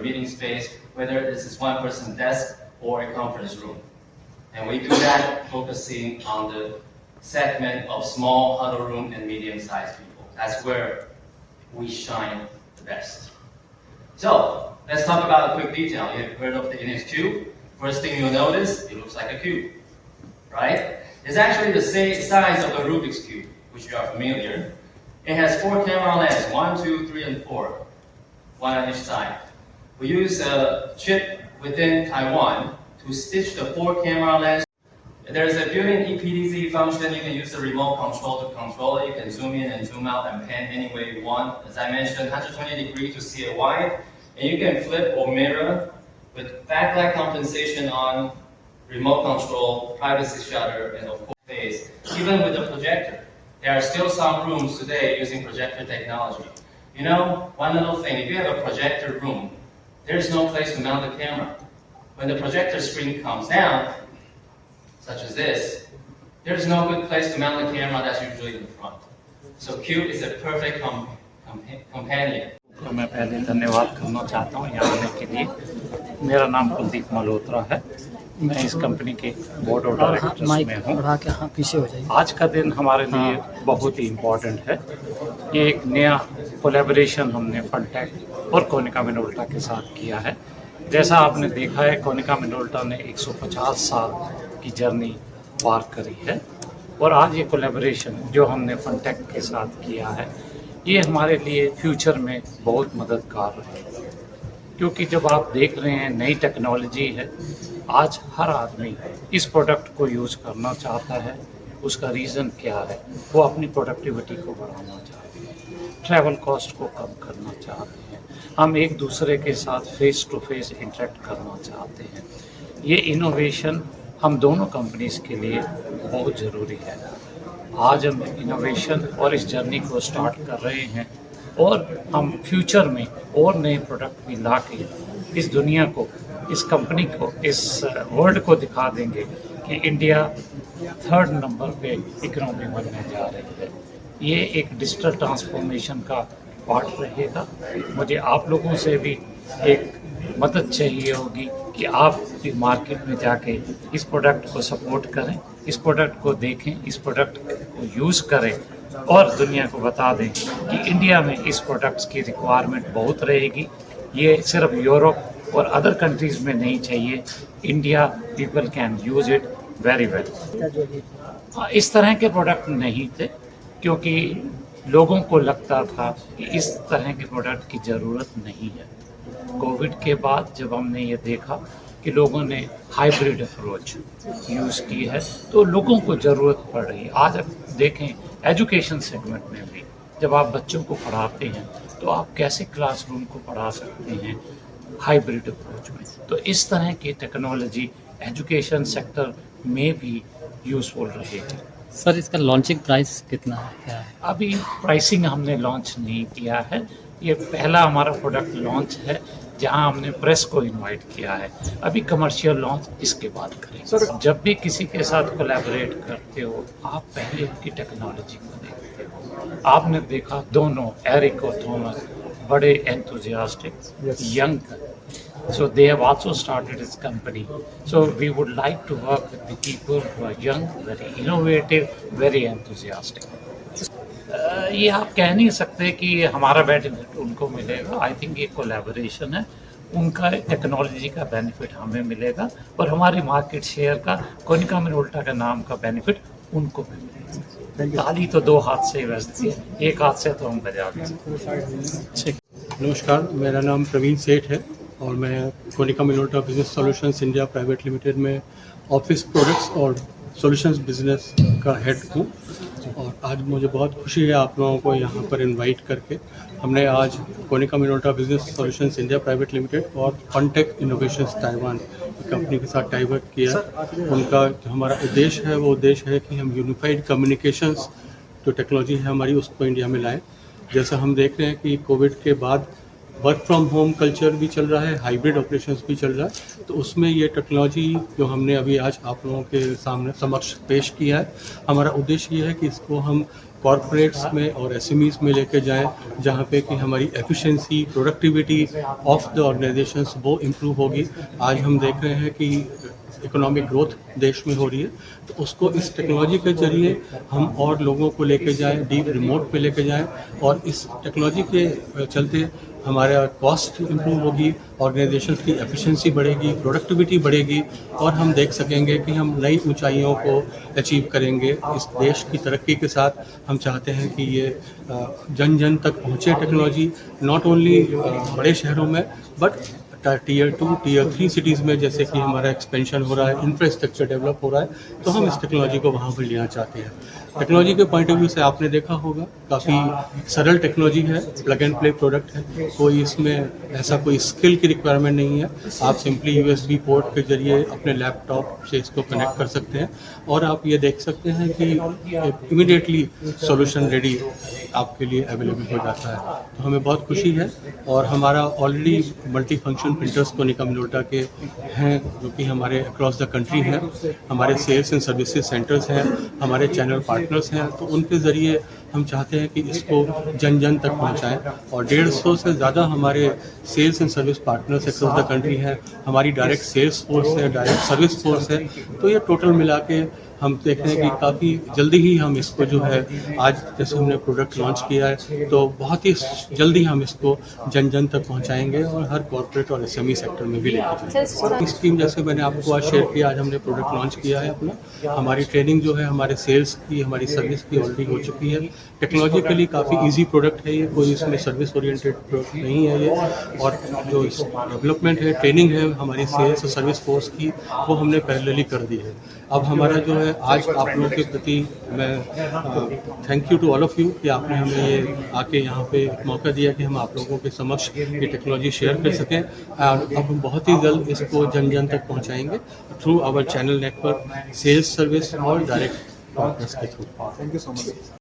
a meeting space, whether this is one person desk or a conference room. And we do that focusing on the segment of small huddle room and medium-sized people. That's where we shine the best. So let's talk about a quick detail. You've heard of the Innix Cube. First thing you'll notice, it looks like a cube, right? It's actually the same size of a Rubik's Cube, which you are familiar. It has 4 camera lenses, 1, 2, 3, and 4, 1 on each side. We use a chip within Taiwan to stitch the 4 camera lenses. There's a built-in ePDZ function. You can use the remote control to control it. You can zoom in and zoom out and pan any way you want. As I mentioned, 120 degrees to see it wide. And you can flip or mirror with backlight compensation on, remote control, privacy shutter, and of course phase. Even with the projector, there are still some rooms today using projector technology. You know, one little thing, if you have a projector room, there's no place to mount the camera. When the projector screen comes down, such as this, there's no good place to mount the camera. That's usually in the front. So Cube is a perfect companion. तो मैं पहले धन्यवाद करना चाहता हूँ यहाँ आने के लिए। मेरा नाम कुलदीप मल्होत्रा है। मैं इस कंपनी के बोर्ड ऑफ डायरेक्टर्स में हूँ। आज का दिन हमारे लिए बहुत ही इम्पोर्टेंट है। ये एक नया कोलैबोरेशन हमने फनटेक और कोनिका मिनोल्टा के साथ किया है। जैसा आपने देखा है, कोनिका मिनोल्टा ने 150 साल की जर्नी पार करी है और आज ये कोलैबोरेशन जो हमने फनटेक के साथ किया है, ये हमारे लिए फ्यूचर में बहुत मददगार रहेगा। क्योंकि जब आप देख रहे हैं नई टेक्नोलॉजी है, आज हर आदमी इस प्रोडक्ट को यूज़ करना चाहता है। उसका रीज़न क्या है? वो अपनी प्रोडक्टिविटी को बढ़ाना चाहते हैं, ट्रैवल कॉस्ट को कम करना चाहते हैं, हम एक दूसरे के साथ फेस टू फेस इंटरेक्ट करना चाहते हैं। ये इनोवेशन हम दोनों कंपनीज के लिए बहुत ज़रूरी है। आज हम इनोवेशन और इस जर्नी को स्टार्ट कर रहे हैं और हम फ्यूचर में और नए प्रोडक्ट भी ला के इस दुनिया को, इस कंपनी को, इस वर्ल्ड को दिखा देंगे कि इंडिया 3rd नंबर पे इकोनॉमी बनने जा रही है। ये एक डिजिटल ट्रांसफॉर्मेशन का पार्ट रहेगा। मुझे आप लोगों से भी एक मदद चाहिए होगी कि आप भी मार्केट में जाके इस प्रोडक्ट को सपोर्ट करें, इस प्रोडक्ट को देखें, इस प्रोडक्ट को यूज़ करें और दुनिया को बता दें कि इंडिया में इस प्रोडक्ट्स की रिक्वायरमेंट बहुत रहेगी। ये सिर्फ यूरोप और अदर कंट्रीज़ में नहीं चाहिए, India people can use it very well. इस तरह के प्रोडक्ट नहीं थे क्योंकि लोगों को लगता था कि इस तरह के प्रोडक्ट की ज़रूरत नहीं है। कोविड के बाद जब हमने ये देखा कि लोगों ने हाइब्रिड अप्रोच यूज़ की है तो लोगों को ज़रूरत पड़ रही है। आज आप देखें एजुकेशन सेगमेंट में भी जब आप बच्चों को पढ़ाते हैं तो आप कैसे क्लासरूम को पढ़ा सकते हैं हाइब्रिड अप्रोच में। तो इस तरह की टेक्नोलॉजी एजुकेशन सेक्टर में भी यूज़फुल रहेगी। सर, इसका लॉन्चिंग प्राइस कितना है, क्या है? अभी प्राइसिंग हमने लॉन्च नहीं किया है। ये पहला हमारा प्रोडक्ट लॉन्च है जहां हमने प्रेस को इनवाइट किया है। अभी कमर्शियल लॉन्च इसके बाद करेंगे। सर, जब भी किसी के साथ कोलैबोरेट करते हो आप पहले उनकी टेक्नोलॉजी को देखते हो। आपने देखा दोनों एरिक और थॉमस बड़े enthusiastic young, so they have also started this company. So we would like to work with the people who are young, very innovative, very enthusiastic. ये आप कह नहीं सकते कि हमारा बेनिफिट उनको मिलेगा। आई थिंक ये कोलैबोरेशन है, उनका टेक्नोलॉजी का बेनिफिट हमें मिलेगा और हमारे मार्केट शेयर का, कोनिका मिनोल्टा का नाम का बेनिफिट उनको भी मिलेगा। ताली तो 2 हाथ से ही बजती है, एक हाथ से तो हम बजाते हैं। नमस्कार, मेरा नाम प्रवीण सेठ है और मैं Konica Minolta business solutions India private limited में ऑफिस प्रोडक्ट्स और सॉल्यूशंस बिजनेस का हेड हूँ। और आज मुझे बहुत खुशी है आप लोगों को यहाँ पर इनवाइट करके। हमने आज Konica Minolta business solutions India private limited और फनटेक इनोवेशंस ताइवान कंपनी के साथ टाई अप किया। उनका जो हमारा उद्देश्य है वो उद्देश्य है कि हम यूनिफाइड कम्युनिकेशंस जो टेक्नोलॉजी है हमारी उसको इंडिया में लाएँ। जैसा हम देख रहे हैं कि कोविड के बाद वर्क फ्रॉम होम कल्चर भी चल रहा है, हाइब्रिड ऑपरेशंस भी चल रहा है, तो उसमें ये टेक्नोलॉजी जो हमने अभी आज आप लोगों के सामने समक्ष पेश किया है, हमारा उद्देश्य ये है कि इसको हम कॉरपोरेट्स में और एसएमईज में लेके जाएं, जहाँ पे कि हमारी efficiency, productivity of the organisations वो इम्प्रूव होगी। आज हम देख रहे हैं कि इकोनॉमिक ग्रोथ देश में हो रही है, तो उसको इस टेक्नोलॉजी के जरिए हम और लोगों को लेके जाएं, डीप रिमोट पे लेके जाएं, और इस टेक्नोलॉजी के चलते हमारा कॉस्ट इम्प्रूव होगी, ऑर्गेनाइजेशन की एफिशिएंसी बढ़ेगी, प्रोडक्टिविटी बढ़ेगी, और हम देख सकेंगे कि हम नई ऊंचाइयों को अचीव करेंगे। इस देश की तरक्की के साथ हम चाहते हैं कि ये जन जन तक पहुँचे टेक्नोलॉजी, नॉट ओनली बड़े शहरों में बट टीयर 2, टीयर 3 सिटीज़ में, जैसे कि हमारा एक्सपेंशन हो रहा है, इंफ्रास्ट्रक्चर डेवलप हो रहा है, तो हम इस टेक्नोलॉजी को वहाँ पर लेना चाहते हैं। टेक्नोलॉजी के पॉइंट ऑफ व्यू से आपने देखा होगा काफ़ी सरल टेक्नोलॉजी है, प्लग एंड प्ले प्रोडक्ट है, कोई इसमें ऐसा कोई स्किल की रिक्वायरमेंट नहीं है। आप सिंपली USB पोर्ट के जरिए अपने लैपटॉप से इसको कनेक्ट कर सकते हैं, और आप ये देख सकते हैं कि इमीडिएटली सॉल्यूशन रेडी आपके लिए अवेलेबल हो जाता है। तो हमें बहुत खुशी है, और हमारा already multi function printers Konica Minolta के हैं, जो कि हमारे अक्रॉस द कंट्री हैं। हमारे सेल्स एंड सर्विसेज सेंटर्स हैं, हमारे चैनल पार्टनर्स हैं, तो उनके ज़रिए हम चाहते हैं कि इसको जन जन तक पहुंचाएं, और 150 से ज़्यादा हमारे sales and service partners across the country हैं। हमारी डायरेक्ट सेल्स फोर्स है, डायरेक्ट सर्विस फोर्स है, तो ये टोटल मिला के हम देख रहे हैं कि काफ़ी जल्दी ही हम इसको जो है, आज जैसे हमने प्रोडक्ट लॉन्च किया है, तो बहुत ही जल्दी हम इसको जन जन तक पहुंचाएंगे, और हर कॉर्पोरेट और SME सेक्टर में भी लेकर जाएंगे। स्कीम जैसे मैंने आपको आज शेयर किया, आज हमने प्रोडक्ट लॉन्च किया है अपना। हमारी ट्रेनिंग जो है हमारे सेल्स की, हमारी सर्विस की ऑलरेडी हो चुकी है। टेक्नोलॉजिकली काफ़ी ईजी प्रोडक्ट है ये, कोई इसमें सर्विस ओरिएंटेड प्रोडक्ट नहीं है ये, और जो डेवलपमेंट है, ट्रेनिंग है हमारी सेल्स और सर्विस फोर्स की, वो हमने पैरेलली कर दी है। अब हमारा जो है, आज आप लोगों के प्रति मैं thank you to all of you कि आपने हमें ये आके यहाँ पे मौका दिया कि हम आप लोगों के समक्ष ये टेक्नोलॉजी शेयर कर सकें, और अब हम बहुत ही जल्द इसको जन जन तक पहुँचाएंगे through our channel network, sales service और डायरेक्ट पार्टनर्स के through. Thank you so much.